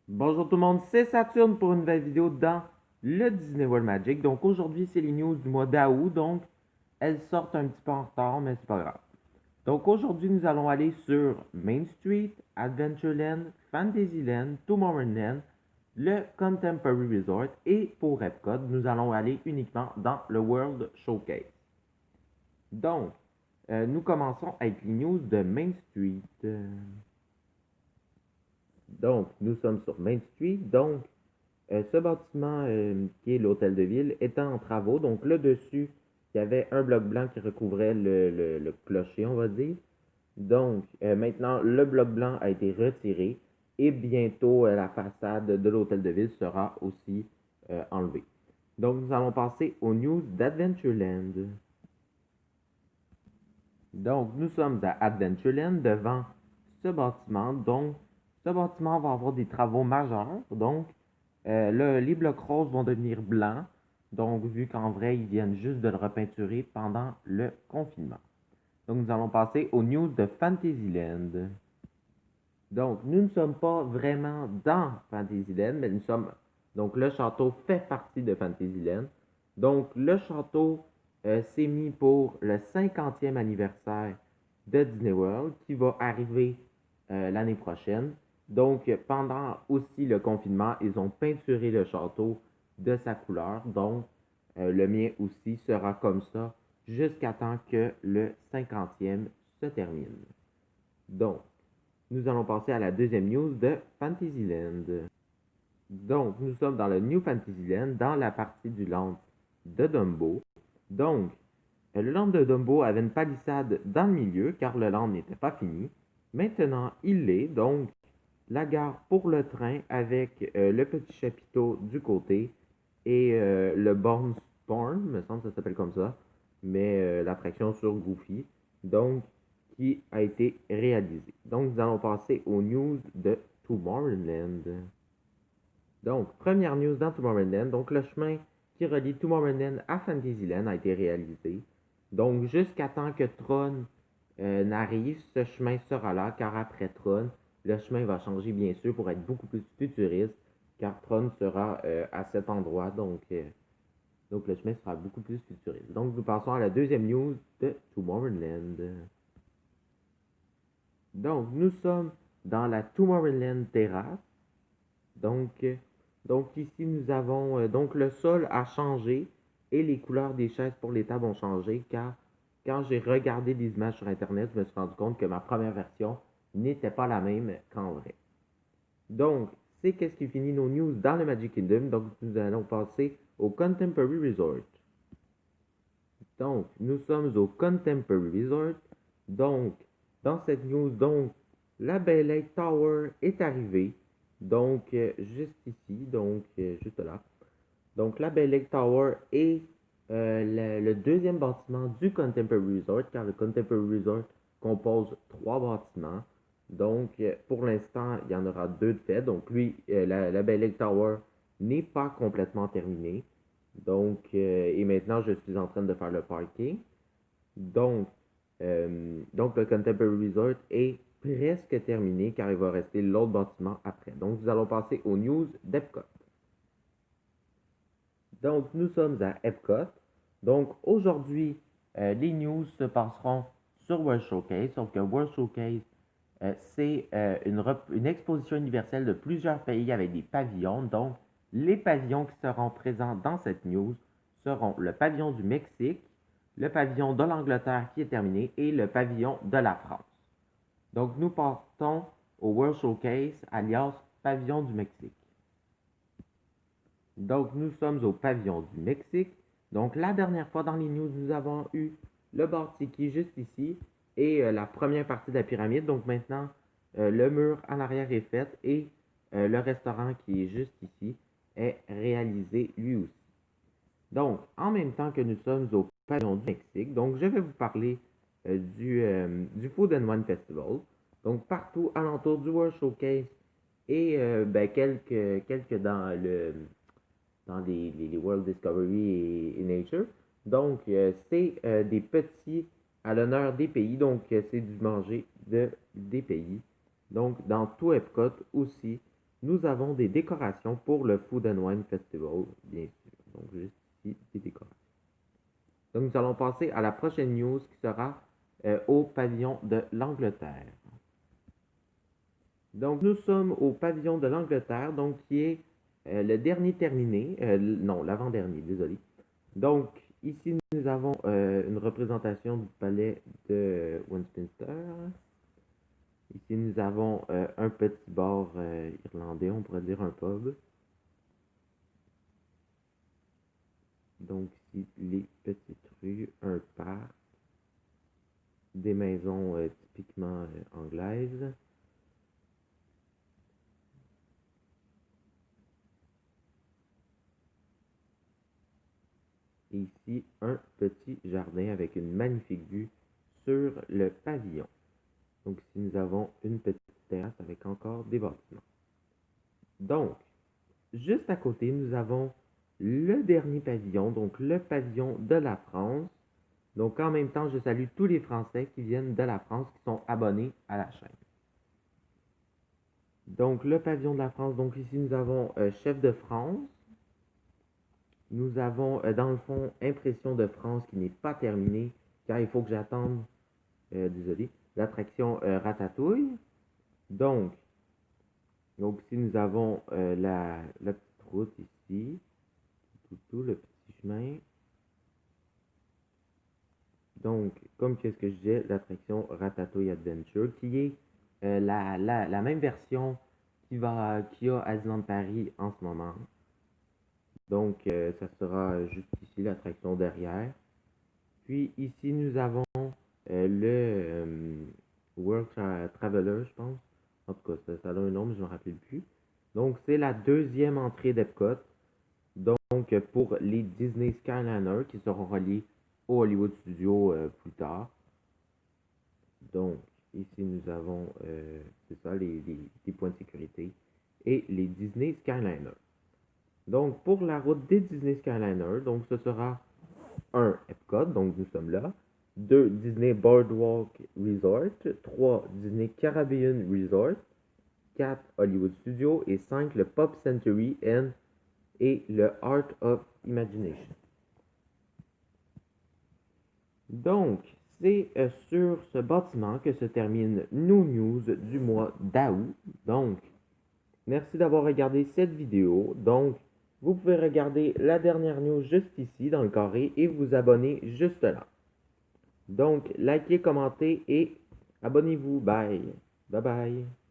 Bonjour tout le monde, c'est Saturne pour une nouvelle vidéo dans le Disney World Magic. Donc aujourd'hui, c'est les news du mois d'août, donc elles sortent un petit peu en retard, mais c'est pas grave. Donc aujourd'hui, nous allons aller sur Main Street, Adventureland, Fantasyland, Tomorrowland, le Contemporary Resort et pour Epcot, nous allons aller uniquement dans le World Showcase. Donc, nous commençons avec les news de Main Street. Donc, nous sommes sur Main Street. Donc, ce bâtiment qui est l'hôtel de ville étant en travaux. Donc, là dessus, il y avait un bloc blanc qui recouvrait le clocher, on va dire. Donc, maintenant, le bloc blanc a été retiré et bientôt la façade de l'hôtel de ville sera aussi enlevée. Donc, nous allons passer aux news d'Adventureland. Donc, nous sommes à Adventureland devant ce bâtiment. Donc, ce bâtiment va avoir des travaux majeurs. Donc, les blocs roses vont devenir blancs. Donc, vu qu'en vrai, ils viennent juste de le repeinturer pendant le confinement. Donc, nous allons passer aux news de Fantasyland. Donc, nous ne sommes pas vraiment dans Fantasyland, mais nous sommes. Donc, le château fait partie de Fantasyland. Donc, le château s'est mis pour le 50e anniversaire de Disney World qui va arriver l'année prochaine. Donc, pendant aussi le confinement, ils ont peinturé le château de sa couleur. Donc, le mien aussi sera comme ça jusqu'à temps que le 50e se termine. Donc, nous allons passer à la deuxième news de Fantasyland. Donc, nous sommes dans le New Fantasyland, dans la partie du land de Dumbo. Donc, le land de Dumbo avait une palissade dans le milieu, car le land n'était pas fini. Maintenant, il l'est, donc la gare pour le train avec le petit chapiteau du côté et le Born Storm, me semble que ça s'appelle comme ça, mais l'attraction sur Goofy. Donc, qui a été réalisé. Donc, nous allons passer aux news de Tomorrowland. Donc, première news dans Tomorrowland. Donc, le chemin qui relie Tomorrowland à Fantasyland a été réalisé. Donc, jusqu'à temps que Tron n'arrive, ce chemin sera là, car après Tron, le chemin va changer bien sûr pour être beaucoup plus futuriste, car Tron sera à cet endroit, donc le chemin sera beaucoup plus futuriste. Donc, nous passons à la deuxième news de Tomorrowland. Donc, nous sommes dans la Tomorrowland Terrace. Donc, ici, nous avons... donc, le sol a changé et les couleurs des chaises pour les tables ont changé car quand j'ai regardé des images sur Internet, je me suis rendu compte que ma première version n'était pas la même qu'en vrai. Donc, c'est qu'est-ce qui finit nos news dans le Magic Kingdom. Donc, nous allons passer au Contemporary Resort. Donc, nous sommes au Contemporary Resort. Donc, dans cette news, donc, la Belle Lake Tower est arrivée. Donc, juste ici, donc, juste là. Donc, la Belle Lake Tower est le deuxième bâtiment du Contemporary Resort, car le Contemporary Resort compose trois bâtiments. Donc, pour l'instant, il y en aura deux de fait. Donc, lui, la Belle Lake Tower n'est pas complètement terminée. Donc, et maintenant, je suis en train de faire le parking. Donc, donc le Contemporary Resort est presque terminé car il va rester l'autre bâtiment après. Donc, nous allons passer aux news d'Epcot. Donc, nous sommes à Epcot. Donc, aujourd'hui, les news se passeront sur World Showcase, sauf que World Showcase, c'est une exposition universelle de plusieurs pays avec des pavillons. Donc, les pavillons qui seront présents dans cette news seront le pavillon du Mexique, le pavillon de l'Angleterre qui est terminé et le pavillon de la France. Donc, nous partons au World Showcase, alias pavillon du Mexique. Donc, nous sommes au pavillon du Mexique. Donc, la dernière fois dans les news, nous avons eu le bar Tiki juste ici et la première partie de la pyramide. Donc, maintenant, le mur en arrière est fait et le restaurant qui est juste ici est réalisé lui aussi. Donc, en même temps que nous sommes au pavillon du Mexique, donc je vais vous parler du Food and Wine Festival. Donc, partout alentour du World Showcase et quelques dans les World Discovery et Nature. Donc, c'est des petits à l'honneur des pays. Donc, c'est du manger des pays. Donc, dans tout Epcot aussi, nous avons des décorations pour le Food and Wine Festival, bien sûr. Donc, juste ici, des décorations. Donc, nous allons passer à la prochaine news qui sera au pavillon de l'Angleterre. Donc, nous sommes au pavillon de l'Angleterre, donc qui est le dernier terminé, non, l'avant-dernier, désolé. Donc, ici, nous avons une représentation du palais de Westminster. Ici, nous avons un petit bar irlandais, on pourrait dire un pub. Donc, ici, les petites rues, un parc, des maisons typiquement anglaises. Et ici, un petit jardin avec une magnifique vue sur le pavillon. Donc ici, nous avons une petite terrasse avec encore des bâtiments. Donc, juste à côté, nous avons le dernier pavillon, donc le pavillon de la France. Donc en même temps, je salue tous les Français qui viennent de la France, qui sont abonnés à la chaîne. Donc le pavillon de la France, donc ici nous avons Chef de France. Nous avons dans le fond Impression de France qui n'est pas terminée, car il faut que j'attende, désolé, l'attraction Ratatouille. Donc ici nous avons la petite route ici, tout le petit chemin. Donc, comme qu'est-ce que je disais, l'attraction Ratatouille Adventure, qui est la même version qu'il y a à Disneyland Paris en ce moment. Donc, ça sera juste ici, l'attraction derrière. Puis ici, nous avons le World Traveler, je pense. En tout cas, ça a un nom, mais je ne me rappelle plus. Donc, c'est la deuxième entrée d'Epcot. Donc, pour les Disney Skyliner qui seront reliés au Hollywood Studios plus tard. Donc, ici, nous avons, c'est ça, les points de sécurité et les Disney Skyliner. Donc, pour la route des Disney Skyliner, donc ce sera 1. Epcot, donc nous sommes là. 2. Disney Boardwalk Resort. 3. Disney Caribbean Resort. 4. Hollywood Studios. Et 5. Le Pop Century et le Art of Imagination. Donc, c'est sur ce bâtiment que se termine nos news du mois d'août. Donc, merci d'avoir regardé cette vidéo. Donc, vous pouvez regarder la dernière news juste ici dans le carré et vous abonner juste là. Donc, likez, commentez et abonnez-vous. Bye. Bye bye.